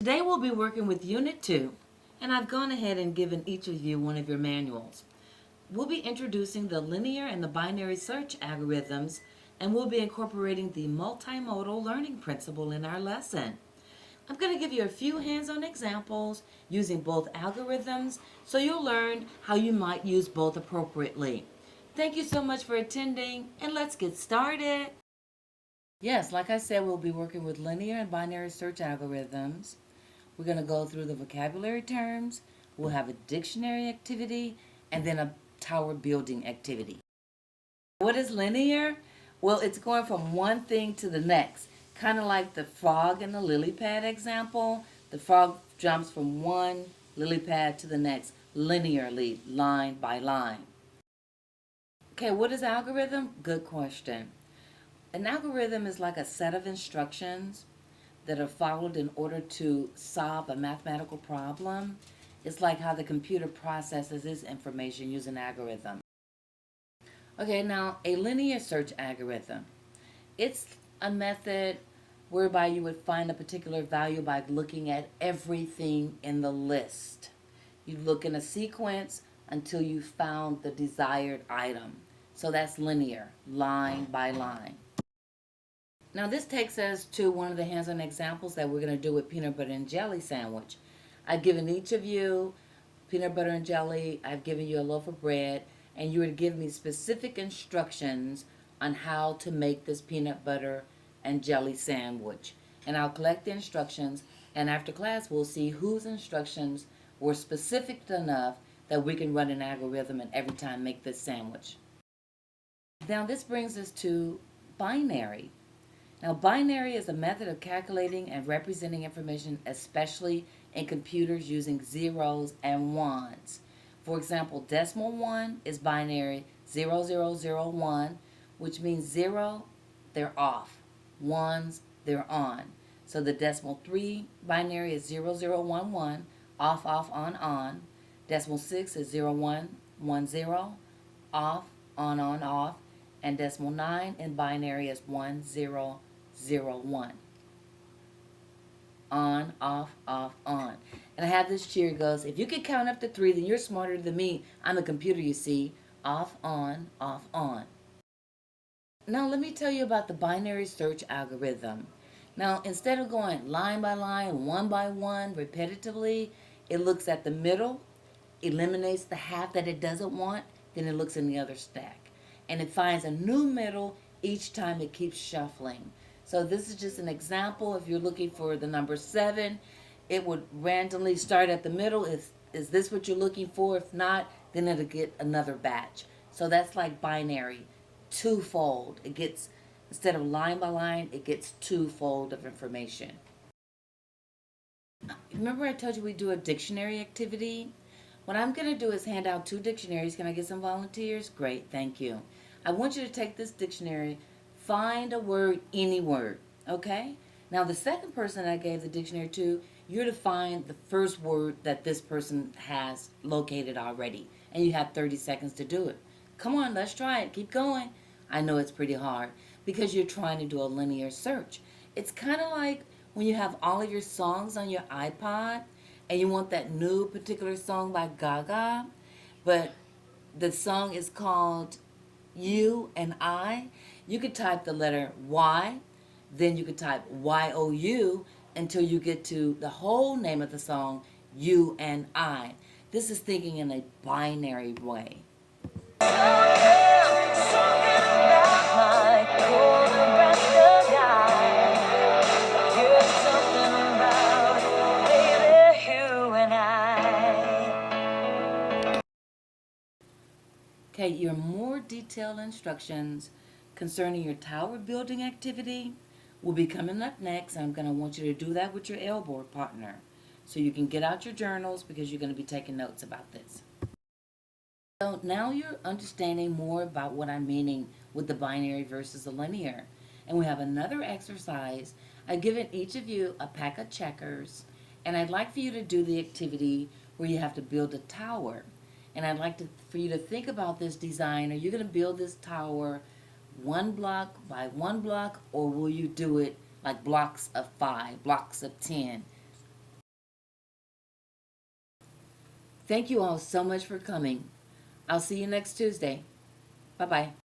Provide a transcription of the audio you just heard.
Today we'll be working with Unit 2, and I've gone ahead and given each of you one of your manuals. We'll be introducing the linear and the binary search algorithms, and we'll be incorporating the multimodal learning principle in our lesson. I'm going to give you a few hands-on examples using both algorithms so you'll learn how you might use both appropriately. Thank you so much for attending, and let's get started. Yes, like I said, we'll be working with linear and binary search algorithms. We're going to go through the vocabulary terms, we'll have a dictionary activity, and then a tower building activity. What is linear? Well, it's going from one thing to the next, kind of like the frog and the lily pad example. The frog jumps from one lily pad to the next linearly, line by line. Okay, what is algorithm? Good question. An algorithm is like a set of instructions that are followed in order to solve a mathematical problem. It's like how the computer processes its information using algorithm. Okay, now a linear search algorithm. It's a method whereby you would find a particular value by looking at everything in the list. You look in a sequence until you found the desired item. So that's linear, line by line. Now this takes us to one of the hands-on examples that we're going to do with peanut butter and jelly sandwich. I've given each of you peanut butter and jelly, I've given you a loaf of bread, and you were to give me specific instructions on how to make this peanut butter and jelly sandwich. And I'll collect the instructions, and after class we'll see whose instructions were specific enough that we can run an algorithm and every time make this sandwich. Now this brings us to binary. Now, binary is a method of calculating and representing information, especially in computers using zeros and ones. For example, decimal 1 is binary 0001, which means 0, they're off. Ones, they're on. So the decimal 3 binary is 0011, off, on. Decimal 6 is 0110, off, on, off. And decimal 9 in binary is 1001. On, off, on. And I have this cheer goes, if you can count up to 3, then you're smarter than me. I'm a computer, you see. Off, on, off, on. Now let me tell you about the binary search algorithm. Now instead of going line by line, one by one, repetitively, it looks at the middle, eliminates the half that it doesn't want, then it looks in the other stack. And it finds a new middle each time it keeps shuffling. So this is just an example. If you're looking for the number 7, it would randomly start at the middle. Is this what you're looking for? If not, then it'll get another batch. So that's like binary, twofold. It gets, instead of line by line, it gets twofold of information. Remember I told you we do a dictionary activity? What I'm going to do is hand out 2 dictionaries. Can I get some volunteers? Great, thank you. I want you to take this dictionary, find a word, any word, okay? Now the second person I gave the dictionary to, you're to find the first word that this person has located already. And you have 30 seconds to do it. Come on, let's try it. Keep going. I know it's pretty hard because you're trying to do a linear search. It's kind of like when you have all of your songs on your iPod and you want that new particular song by Gaga, but the song is called You and I. You could type the letter Y, then you could type YOU until you get to the whole name of the song, You and I. This is thinking in a binary way. Okay, your more detailed instructions concerning your tower building activity will be coming up next. I'm going to want you to do that with your elbow partner so you can get out your journals because you're going to be taking notes about this. So now you're understanding more about what I'm meaning with the binary versus the linear. And we have another exercise. I've given each of you a pack of checkers, and I'd like for you to do the activity where you have to build a tower. And I'd like for you to think about this design. Are you going to build this tower 1 block by 1 block, or will you do it like blocks of 5, blocks of 10? Thank you all so much for coming. I'll see you next Tuesday. Bye-bye.